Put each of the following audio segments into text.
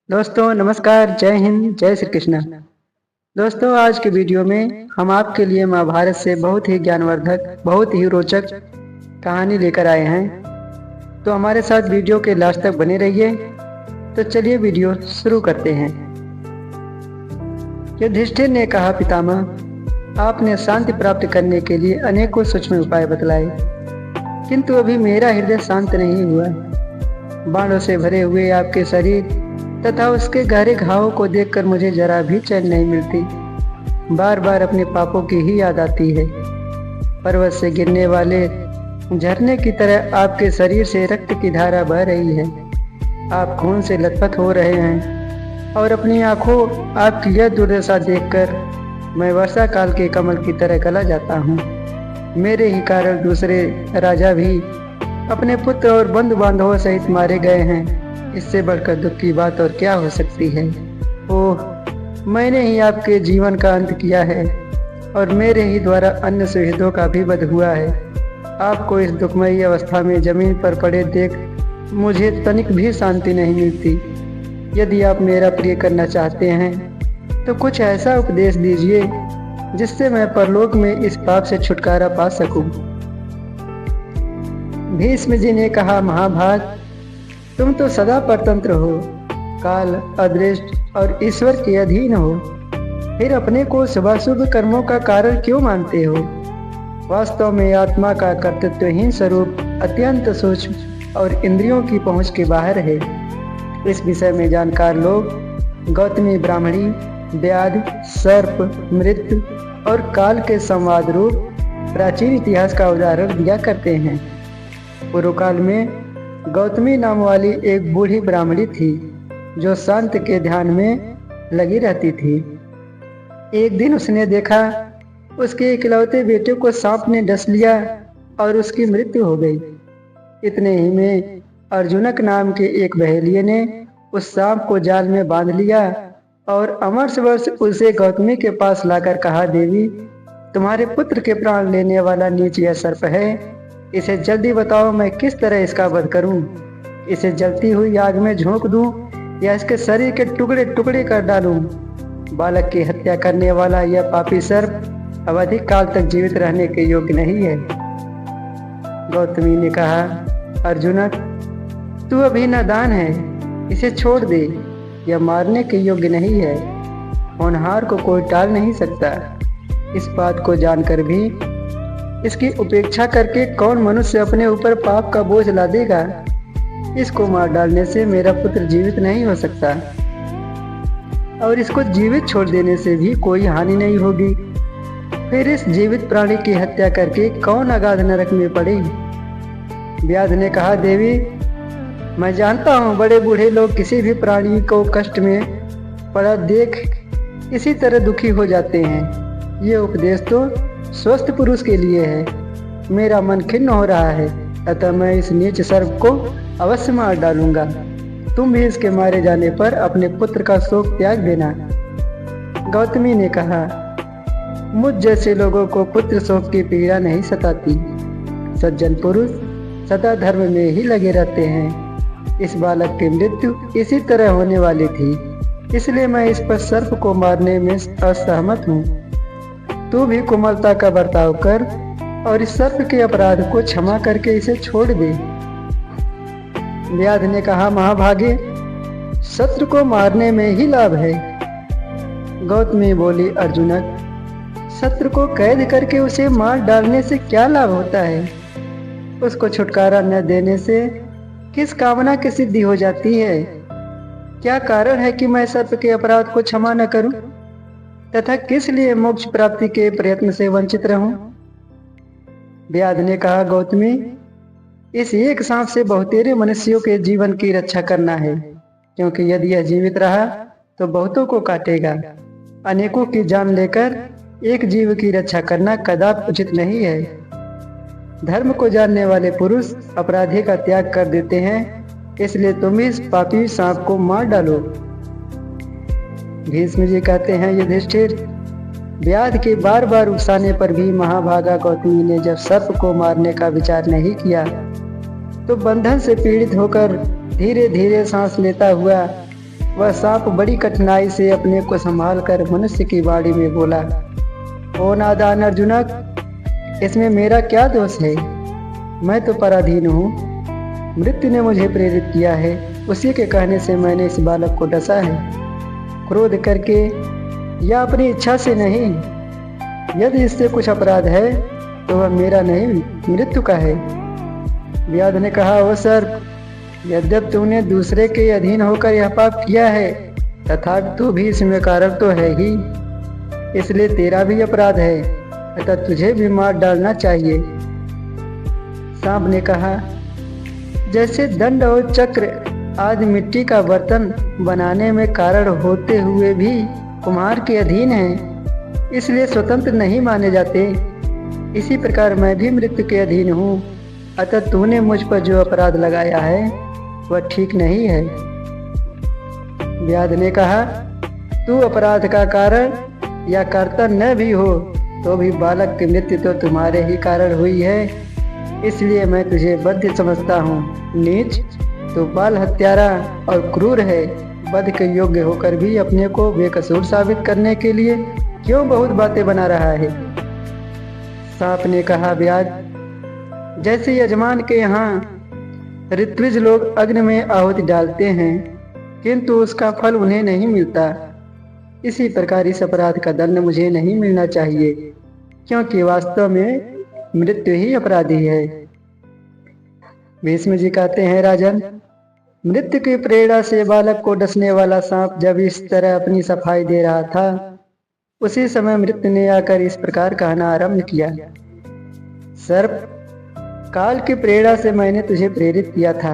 दोस्तों नमस्कार, जय हिंद, जय श्री कृष्ण। दोस्तों आज के वीडियो में हम आपके लिए महाभारत से बहुत ही ज्ञानवर्धक, बहुत ही रोचक कहानी लेकर आए हैं। तो हमारे साथ वीडियो के लास्ट तक बने रहिए। तो चलिए वीडियो शुरू करते हैं। युधिष्ठिर ने कहा, पितामह, आपने शांति प्राप्त करने के लिए अनेकों सूक्ष्म उपाय बतलाए, किंतु अभी मेरा हृदय शांत नहीं हुआ। बाणों से भरे हुए आपके शरीर तथा उसके गहरे घावों को देखकर मुझे जरा भी चैन नहीं मिलती। बार बार अपने पापों की ही याद आती है। पर्वत से गिरने वाले झरने की तरह आपके शरीर से रक्त की धारा बह रही है। आप खून से लथपथ हो रहे हैं और अपनी आंखों आपकी यह दुर्दशा देखकर मैं वर्षा काल के कमल की तरह गला जाता हूँ। मेरे ही कारण दूसरे राजा भी अपने पुत्र और बंधु बांधवों सहित मारे गए हैं। इससे बढ़कर दुख की बात और क्या हो सकती है। ओह, मैंने ही आपके जीवन का अंत किया है और मेरे ही द्वारा अन्य शहीदों का भी वध हुआ है। आपको इस दुखमयी अवस्था में जमीन पर पड़े देख मुझे तनिक भी शांति नहीं मिलती। यदि आप मेरा प्रिय करना चाहते हैं तो कुछ ऐसा उपदेश दीजिए जिससे मैं परलोक में इस पाप से छुटकारा पा सकूं। भीष्म जी ने कहा, महाभाग, तुम तो सदा परतंत्र हो, काल, अदृष्ट और ईश्वर के अधीन हो, फिर अपने को शुभाशुभ कर्मों का कारण क्यों मानते हो। वास्तव में आत्मा का कर्तृत्वहीन स्वरूप अत्यंत सूक्ष्म और इंद्रियों की पहुंच के बाहर है। इस विषय में जानकार लोग गौतमी ब्राह्मणी, व्याध, सर्प, मृत्यु और काल के संवाद रूप प्राचीन इतिहास का उदाहरण दिया करते हैं। पूर्व काल में गौतमी नाम वाली एक बूढ़ी ब्राह्मणी थी जो शांत के ध्यान में लगी रहती थी। एक दिन उसने देखा उसके इकलौते बेटे को सांप ने डस लिया और उसकी मृत्यु हो गई। इतने ही में अर्जुनक नाम के एक बहेलिये ने उस सांप को जाल में बांध लिया और अमरसवर्ष उसे गौतमी के पास लाकर कहा, देवी, तुम्हारे पुत्र के प्राण लेने वाला नीच यह सर्प है। इसे जल्दी बताओ, मैं किस तरह इसका वध करूं। इसे जलती हुई आग में झोंक दूं या इसके शरीर के टुकड़े टुकड़े कर डालूं। बालक की हत्या करने वाला यह पापी सर्प अब अधिक काल तक जीवित रहने के योग्य नहीं है। गौतमी ने कहा, अर्जुनक, तू अभी नादान है, इसे छोड़ दे, यह मारने के योग्य नहीं है। होनहार को कोई टाल नहीं सकता। इस बात को जानकर भी इसकी उपेक्षा करके कौन मनुष्य अपने ऊपर पाप का बोझ ला देगा। इसको मार डालने से मेरा पुत्र जीवित नहीं हो सकता और इसको जीवित छोड़ देने से भी कोई हानि नहीं होगी। फिर इस जीवित प्राणी की हत्या करके कौन अगाध नरक में पड़े। व्याध ने कहा, देवी, मैं जानता हूँ बड़े बूढ़े लोग किसी भी प्राणी को कष्ट में पड़ा देख इसी तरह दुखी हो जाते हैं। ये उपदेश तो स्वस्थ पुरुष के लिए है। मेरा मन खिन्न हो रहा है, अतः मैं इस नीच सर्प को अवश्य मार डालूंगा। तुम भी इसके मारे जाने पर अपने पुत्र का शोक त्याग देना। गौतमी ने कहा, मुझ जैसे लोगों को पुत्र शोक की पीड़ा नहीं सताती। सज्जन पुरुष सदा धर्म में ही लगे रहते हैं। इस बालक की मृत्यु इसी तरह होने वाली थी, इसलिए मैं इस पर सर्प को मारने में असहमत हूँ। तू भी कोमलता का बर्ताव कर और इस सर्प के अपराध को क्षमा करके इसे छोड़ दे। व्याध ने कहा, महाभागे, शत्रु को मारने में ही लाभ है। गौतमी बोली, अर्जुनक, शत्रु को कैद करके उसे मार डालने से क्या लाभ होता है। उसको छुटकारा न देने से किस कामना की सिद्धि हो जाती है। क्या कारण है कि मैं सर्प के अपराध को क्षमा न करूं तथा किस लिए मोक्ष प्राप्ति के प्रयत्न से वंचित रहूं। व्याध ने कहा, गौतमी, इस एक सांप से बहुतेरे मनुष्यों के जीवन की रक्षा करना है, क्योंकि यदि यह जीवित रहा तो बहुतों को काटेगा। अनेकों की जान लेकर एक जीव की रक्षा करना कदापि उचित नहीं है। धर्म को जानने वाले पुरुष अपराधी का त्याग कर देते हैं, इसलिए तुम इस पापी सांप को मार डालो। भीष्म जी कहते हैं, युधिष्ठिर, व्याध के बार बार उकसाने पर भी महाभागा गौतमी ने जब सर्प को मारने का विचार नहीं किया तो बंधन से पीड़ित होकर धीरे धीरे सांस लेता हुआ वह सांप बड़ी कठिनाई से अपने को संभाल कर मनुष्य की वाणी में बोला, ओ नादान अर्जुनक, इसमें मेरा क्या दोष है? मैं तो पराधीन हूँ। मृत्यु ने मुझे प्रेरित किया है, उसी के कहने से मैंने इस बालक को डसा है, क्रोध करके या अपनी इच्छा से नहीं। यदि इससे कुछ अपराध है तो वह मेरा नहीं, मृत्यु का है। व्याध ने कहा, ओ सर, यद्यप तूने दूसरे के अधीन होकर यह पाप किया है, तथापि तू भी इसमें कारण तो है ही, इसलिए तेरा भी अपराध है, अतः तुझे भी मार डालना चाहिए। सांप ने कहा, जैसे दंड और चक्र आदि मिट्टी का बर्तन बनाने में कारण होते हुए भी कुम्हार के अधीन हैं, इसलिए स्वतंत्र नहीं माने जाते, इसी प्रकार मैं भी मृत्यु के अधीन हूँ। अतः तूने मुझ पर जो अपराध लगाया है वह ठीक नहीं है। व्याध ने कहा, तू अपराध का कारण या कर्ता न भी हो तो भी बालक की मृत्यु तो तुम्हारे ही कारण हुई है, इसलिए मैं तुझे बद्ध समझता हूँ। नीच, तो बाल हत्यारा और क्रूर है, वध के योग्य होकर भी अपने को बेकसूर साबित करने के लिए क्यों बहुत बातें बना रहा है? सांप ने कहा, व्याध, जैसे यजमान के यहाँ ऋत्विज लोग अग्नि में आहुति डालते हैं किंतु उसका फल उन्हें नहीं मिलता, इसी प्रकार इस अपराध का दंड मुझे नहीं मिलना चाहिए, क्योंकि वास्तव में मृत्यु ही अपराधी है। भीष्म जी कहते हैं, राजन, मृत्यु की प्रेरणा से बालक को डसने वाला सांप जब इस तरह अपनी सफाई दे रहा था, उसी समय मृत्यु ने आकर इस प्रकार कहना आरंभ किया, सर्प, काल की प्रेरणा से मैंने तुझे प्रेरित किया था,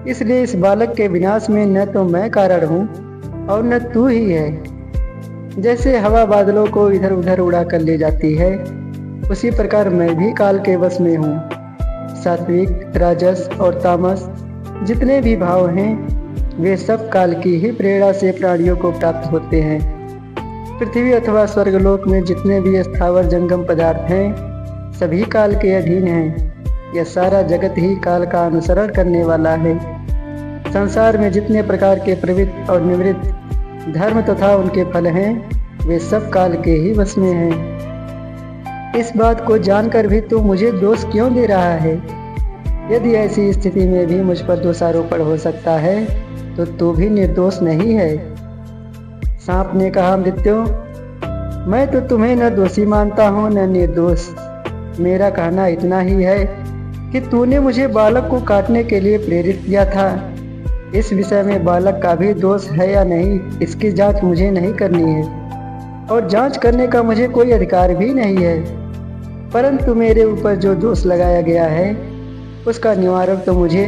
इसलिए इस बालक के विनाश में न तो मैं कारण हूँ और न तू ही है। जैसे हवा बादलों को इधर उधर उड़ा कर ले जाती है, उसी प्रकार मैं भी काल के वश में हूँ। सात्विक, राजस और तामस जितने भी भाव हैं वे सब काल की ही प्रेरणा से प्राणियों को प्राप्त होते हैं। पृथ्वी अथवा स्वर्गलोक में जितने भी स्थावर जंगम पदार्थ हैं सभी काल के अधीन हैं। यह सारा जगत ही काल का अनुसरण करने वाला है। संसार में जितने प्रकार के प्रवृत्त और निवृत्त धर्म तथा उनके फल हैं वे सब काल के ही वश में हैं। इस बात को जानकर भी तू मुझे दोष क्यों दे रहा है? यदि ऐसी स्थिति में भी मुझ पर दोषारोपण हो सकता है तो तू भी निर्दोष नहीं है। सांप ने कहा, मृत्यु, मैं तो तुम्हें न दोषी मानता हूँ न निर्दोष। मेरा कहना इतना ही है कि तूने मुझे बालक को काटने के लिए प्रेरित किया था। इस विषय में बालक का भी दोष है या नहीं, इसकी जांच मुझे नहीं करनी है और जांच करने का मुझे कोई अधिकार भी नहीं है। परंतु मेरे ऊपर जो दोष लगाया गया है उसका निवारण तो मुझे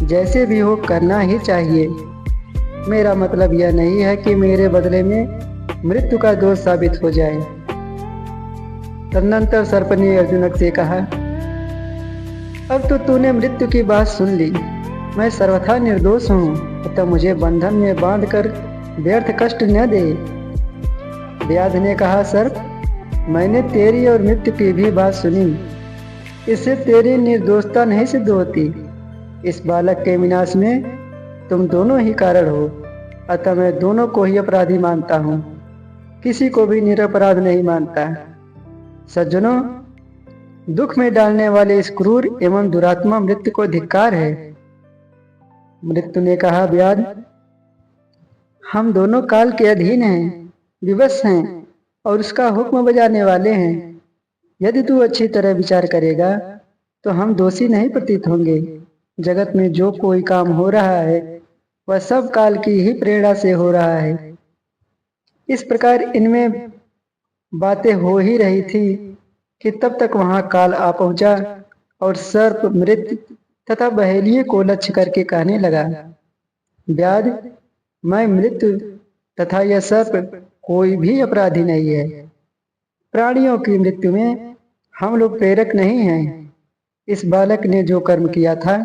जैसे भी हो करना ही चाहिए। मेरा मतलब यह नहीं है कि मेरे बदले में मृत्यु का दोष साबित हो जाए। तदनंतर सर्प ने अर्जुन से कहा, अब तो तूने मृत्यु की बात सुन ली। मैं सर्वथा निर्दोष हूँ, अतः मुझे बंधन में बांधकर व्यर्थ कष्ट न दे। व्याध ने कहा, सर्प, मैंने तेरी और मृत्यु की भी बात सुनी, इससे तेरी निर्दोषता नहीं सिद्ध होती। इस बालक के विनाश में तुम दोनों ही कारण हो, अतः मैं दोनों को ही अपराधी मानता हूँ, किसी को भी निरपराध नहीं मानता। सज्जनों, दुख में डालने वाले इस क्रूर एवं दुरात्मा मृत्यु को धिक्कार है। मृत्यु ने कहा, व्याध, हम दोनों काल के अधीन हैं, विवश हैं और उसका हुक्म बजाने वाले हैं। यदि तू अच्छी तरह विचार करेगा तो हम दोषी नहीं प्रतीत होंगे। जगत में जो कोई काम हो रहा है वह सब काल की ही प्रेरणा से हो रहा है। इस प्रकार इनमें बातें हो ही रही थी कि तब तक वहां काल आ पहुंचा और सर्प मृत्यु तथा बहेलिये को लक्ष्य करके कहने लगा, व्याध, मैं मृत्यु तथा यह सर्प कोई भी अपराधी नहीं है। प्राणियों की मृत्यु में हम लोग प्रेरक नहीं हैं। इस बालक ने जो कर्म किया था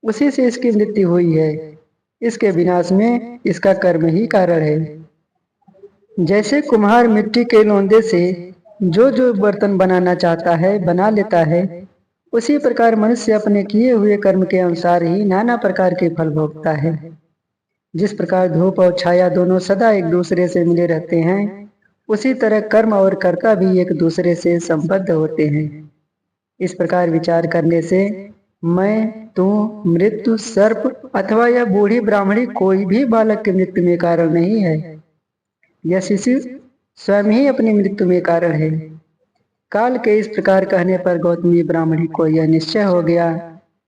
उसी से इसकी मृत्यु हुई है। इसके विनाश में इसका कर्म ही कारण है। जैसे कुम्हार मिट्टी के लोंदे से जो जो बर्तन बनाना चाहता है बना लेता है, उसी प्रकार मनुष्य अपने किए हुए कर्म के अनुसार ही नाना प्रकार के फल भोगता है। जिस प्रकार धूप और छाया दोनों सदा एक दूसरे से मिले रहते हैं, उसी तरह कर्म और कर्ता भी एक दूसरे से संबद्ध होते हैं। इस प्रकार विचार करने से मैं, तू, मृत्यु, सर्प अथवा यह बूढ़ी ब्राह्मणी कोई भी बालक की मृत्यु में कारण नहीं है। यह शिशु स्वयं ही अपनी मृत्यु में कारण है। काल के इस प्रकार कहने पर गौतमी ब्राह्मणी को यह निश्चय हो गया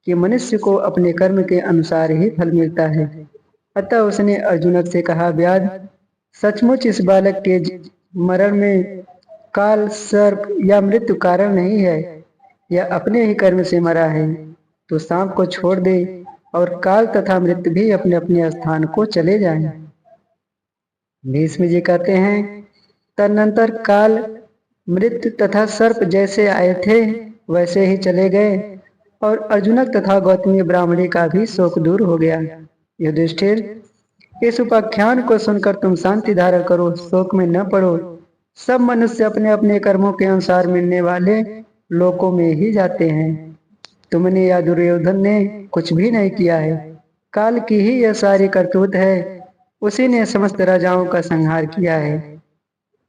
कि मनुष्य को अपने कर्म के अनुसार ही फल मिलता है। अतः उसने अर्जुनक से कहा, व्याध, सचमुच इस बालक के मरण में काल, सर्प या मृत्यु कारण नहीं है। यह अपने ही कर्म से मरा है। तो सांप को छोड़ दे और काल तथा मृत्यु भी अपने अपने स्थान को चले जाएं। भीष्म जी कहते हैं, तदनंतर काल, मृत्यु तथा सर्प जैसे आए थे वैसे ही चले गए और अर्जुनक तथा गौतमी ब्राह्मणी का भी शोक दूर हो गया। युधिष्ठिर, इस उपाख्यान को सुनकर तुम शांति धारण करो, शोक में न पड़ो। सब मनुष्य अपने अपने कर्मों के अनुसार मिलने वाले लोकों में ही जाते हैं। तुमने या दुर्योधन ने कुछ भी नहीं किया है। काल की ही यह सारी करतूत है। उसी ने समस्त राजाओं का संहार किया है।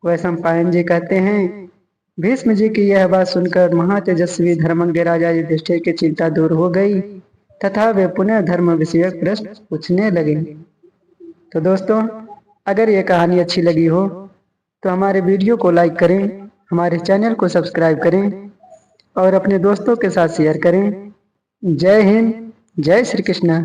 वैशंपायन जी कहते हैं, भीष्म जी की यह बात सुनकर महातेजस्वी धर्मज्ञ राजा युधिष्ठिर की चिंता दूर हो गई तथा वे पुनः धर्म विषयक प्रश्न पूछने लगे। तो दोस्तों, अगर ये कहानी अच्छी लगी हो तो हमारे वीडियो को लाइक करें, हमारे चैनल को सब्सक्राइब करें और अपने दोस्तों के साथ शेयर करें। जय हिंद, जय श्री कृष्ण।